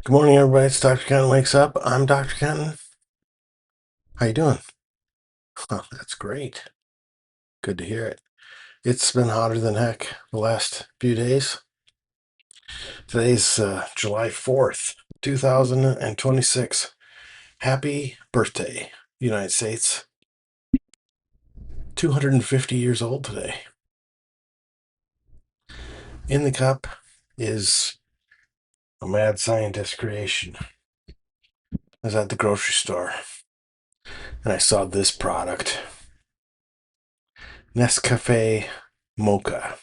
Good morning, everybody. It's Dr. Kenton Wakes Up. I'm Dr. Kenton. How you doing? That's great. Good to hear it. It's been hotter than heck the last few days. Today's July 4th, 2026. Happy birthday, United States. 250 years old today. In the cup is a mad scientist creation. I was at the grocery store and I saw this product, Nescafe Mocha.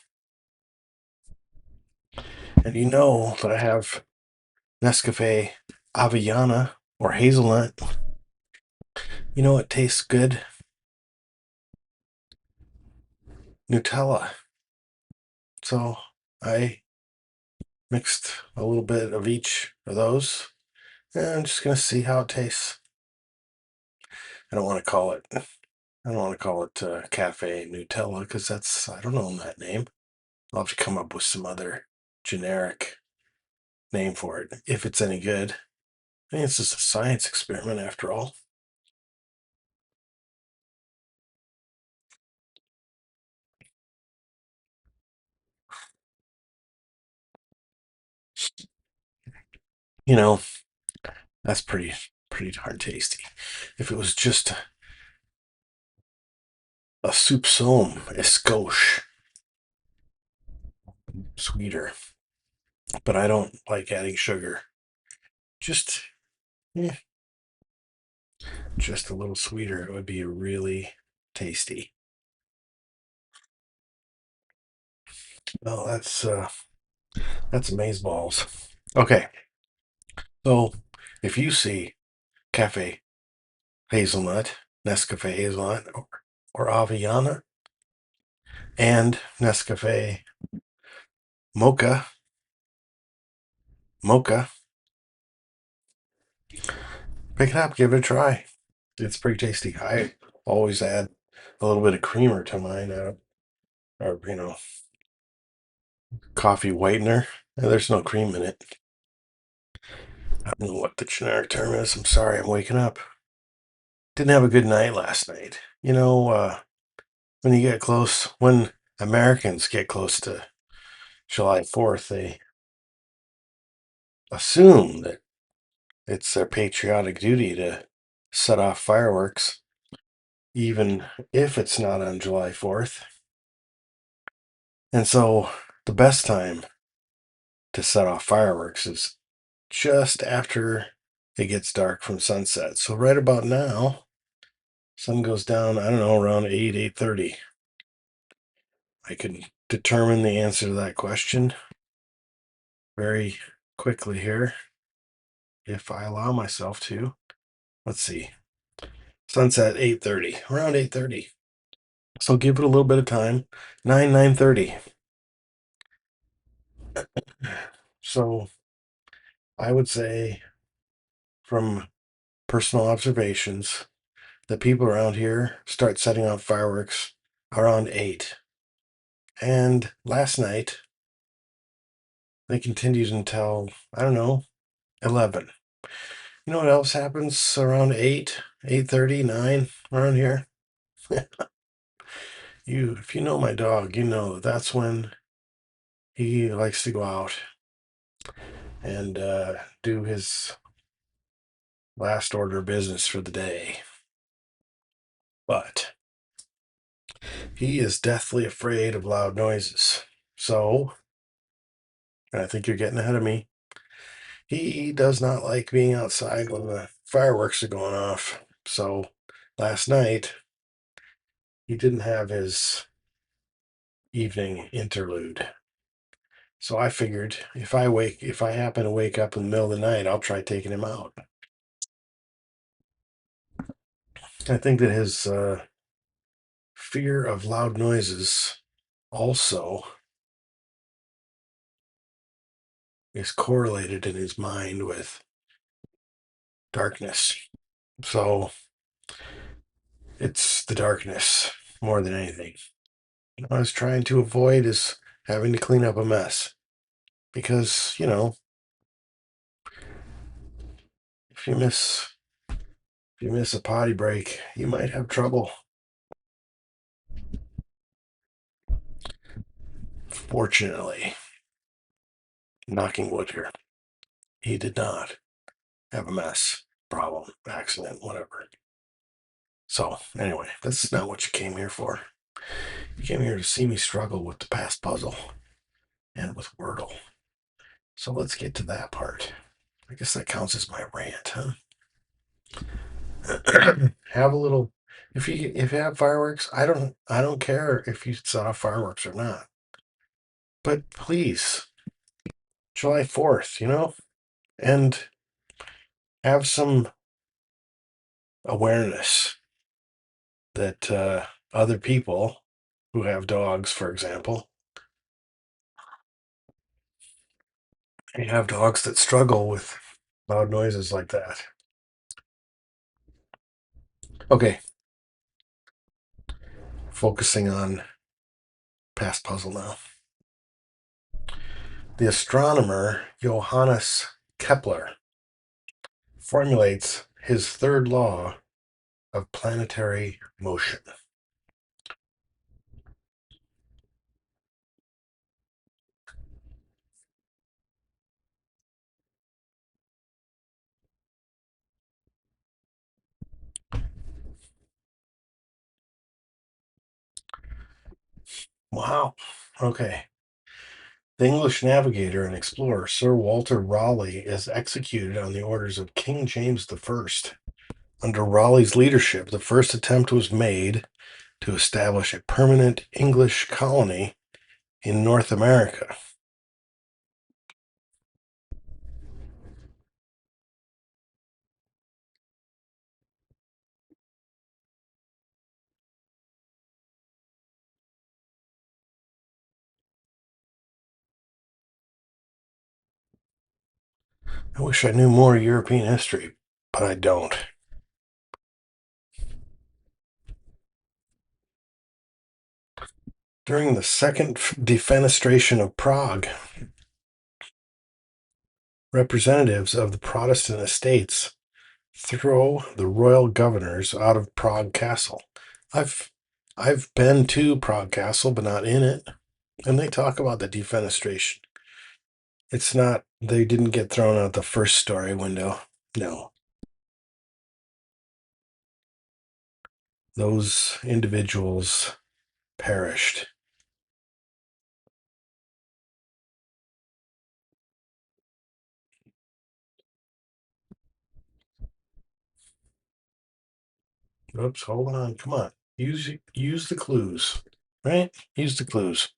And you know that I have Nescafe Avellana or Hazelnut. You know what tastes good? Nutella. So I mixed a little bit of each of those. And I'm just going to see how it tastes. I don't want to call it, Cafe Nutella because I don't know that name. I'll have to come up with some other generic name for it if it's any good. I think it's just a science experiment after all. You know, that's pretty darn tasty. If it was just a soupçon escoche sweeter, but I don't like adding sugar. Just, eh, just a little sweeter. It would be really tasty. Well, that's amazeballs. Okay, so if you see Cafe Hazelnut, Nescafe Hazelnut, or Aviana, and Nescafe Mocha, pick it up, give it a try. It's pretty tasty. I always add a little bit of creamer to mine, or coffee whitener. And there's no cream in it. I don't know what the generic term is. I'm sorry, I'm waking up. Didn't have a good night last night. When Americans get close to July 4th, they assume that it's their patriotic duty to set off fireworks, even if it's not on July 4th. And so the best time to set off fireworks is just after it gets dark from sunset. So right about now, sun goes down, I don't know, around 8:30. I can determine the answer to that question very quickly here if I allow myself to. Let's see. Sunset 8:30, around 8:30. So give it a little bit of time. 9:30. So I would say from personal observations that people around here start setting off fireworks around 8. And last night they continued until, I don't know, 11. You know what else happens around 8, 8:30, 9 around here? If you know my dog, you know that's when he likes to go out and do his last order of business for the day. But he is deathly afraid of loud noises. So, and I think you're getting ahead of me, he does not like being outside when the fireworks are going off. So last night, he didn't have his evening interlude. So I figured if I happen to wake up in the middle of the night, I'll try taking him out. I think that his fear of loud noises also is correlated in his mind with darkness. So it's the darkness more than anything. I was trying to avoid is having to clean up a mess because, if you miss a potty break, you might have trouble. Fortunately, knocking wood here, he did not have a mess, problem, accident, whatever. So, anyway, that's not what you came here for. You came here to see me struggle with the past puzzle and with Wordle. So let's get to that part. I guess that counts as my rant, huh? Have a little. If you have fireworks, I don't care if you set off fireworks or not. But please, July 4th, and have some awareness that other people who have dogs, for example, may have dogs that struggle with loud noises like that. Okay, focusing on past puzzle now. The astronomer Johannes Kepler formulates his third law of planetary motion. Wow. Okay. The English navigator and explorer Sir Walter Raleigh is executed on the orders of King James I. Under Raleigh's leadership, the first attempt was made to establish a permanent English colony in North America. I wish I knew more European history, but I don't. During the second defenestration of Prague, representatives of the Protestant estates throw the royal governors out of Prague Castle. I've I've been to Prague Castle, but not in it. And they talk about the defenestration. It's not they didn't get thrown out the first story window. No. Those individuals perished. Oops, hold on. Come on. Use the clues. Right? Use the clues.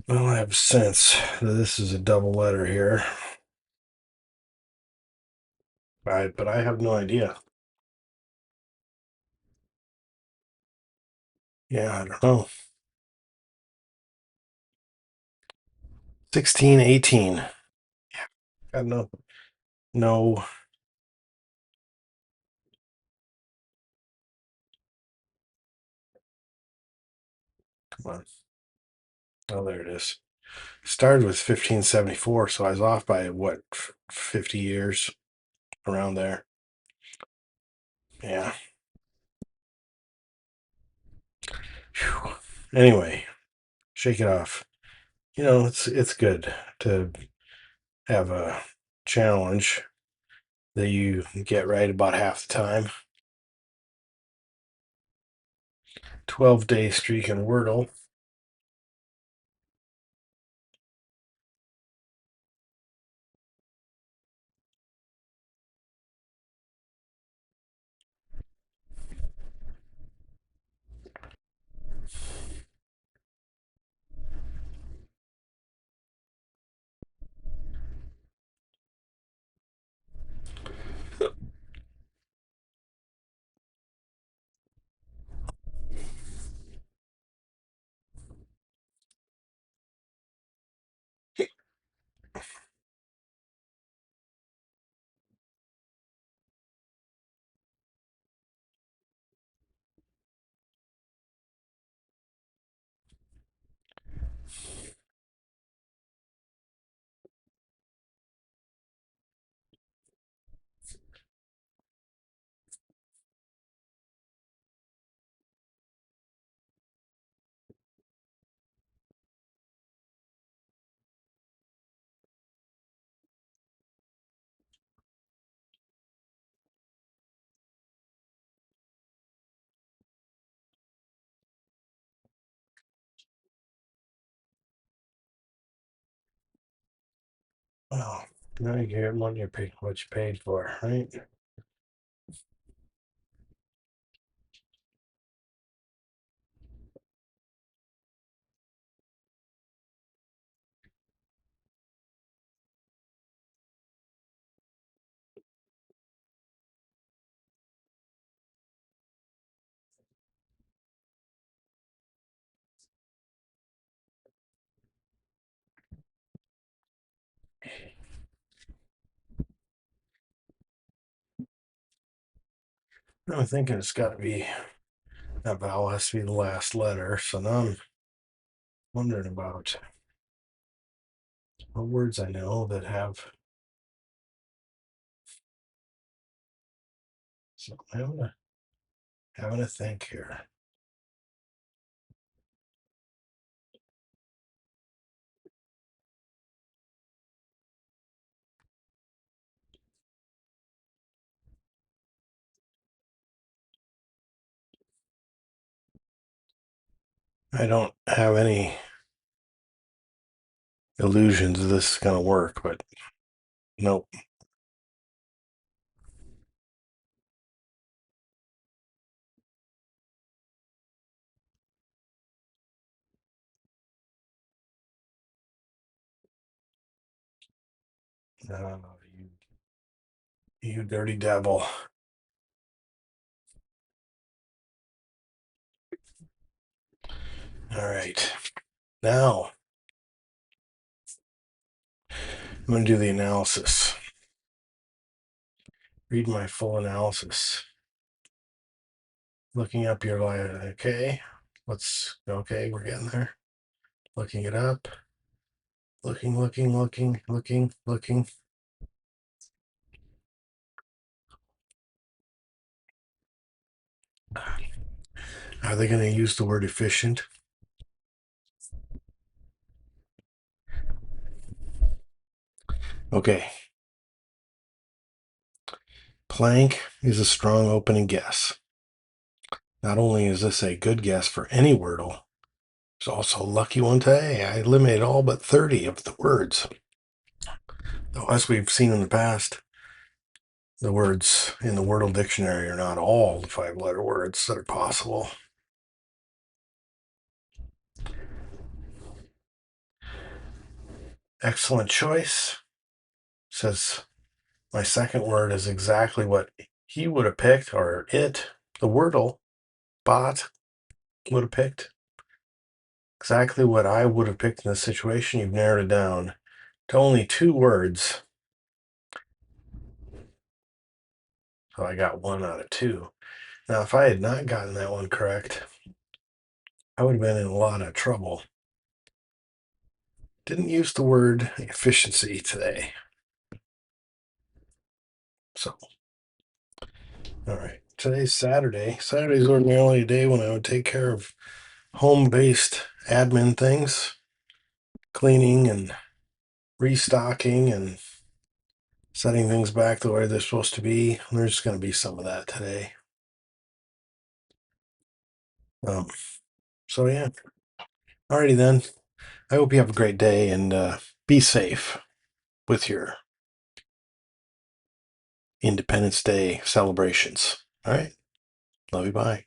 Well, I have a sense that this is a double letter here. But I have no idea. Yeah, I don't know. 1618. Yeah, got no. Come on. Oh, there it is. Started with 1574, so I was off by what, 50 years around there. Yeah. Whew. Anyway, shake it off. It's good to have a challenge that you get right about half the time. 12-day streak in Wordle. Well, now you get what you paid for, right? I'm thinking it's got to be that vowel has to be the last letter. So now I'm wondering about what words I know that have. So I'm having a think here. I don't have any illusions this is going to work, but nope. Uh, you, you dirty devil. All right. Now I'm going to do the analysis. Read my full analysis. Looking up your line. Okay. Okay. We're getting there. Looking it up. Looking. Are they going to use the word efficient? Okay. Plank is a strong opening guess. Not only is this a good guess for any Wordle, it's also a lucky one today. I eliminated all but 30 of the words. Though, as we've seen in the past, the words in the Wordle dictionary are not all the 5-letter words that are possible. Excellent choice. Says my second word is exactly what he would have picked, or the Wordle bot would have picked. Exactly what I would have picked in this situation. You've narrowed it down to only 2 words. So I got 1 out of 2. Now, if I had not gotten that one correct, I would have been in a lot of trouble. Didn't use the word efficiency today. So, all right. Today's Saturday. Saturday's ordinarily a day when I would take care of home-based admin things, cleaning and restocking and setting things back the way they're supposed to be. There's going to be some of that today. So yeah. Alrighty then. I hope you have a great day and be safe with your Independence Day celebrations. All right. Love you. Bye.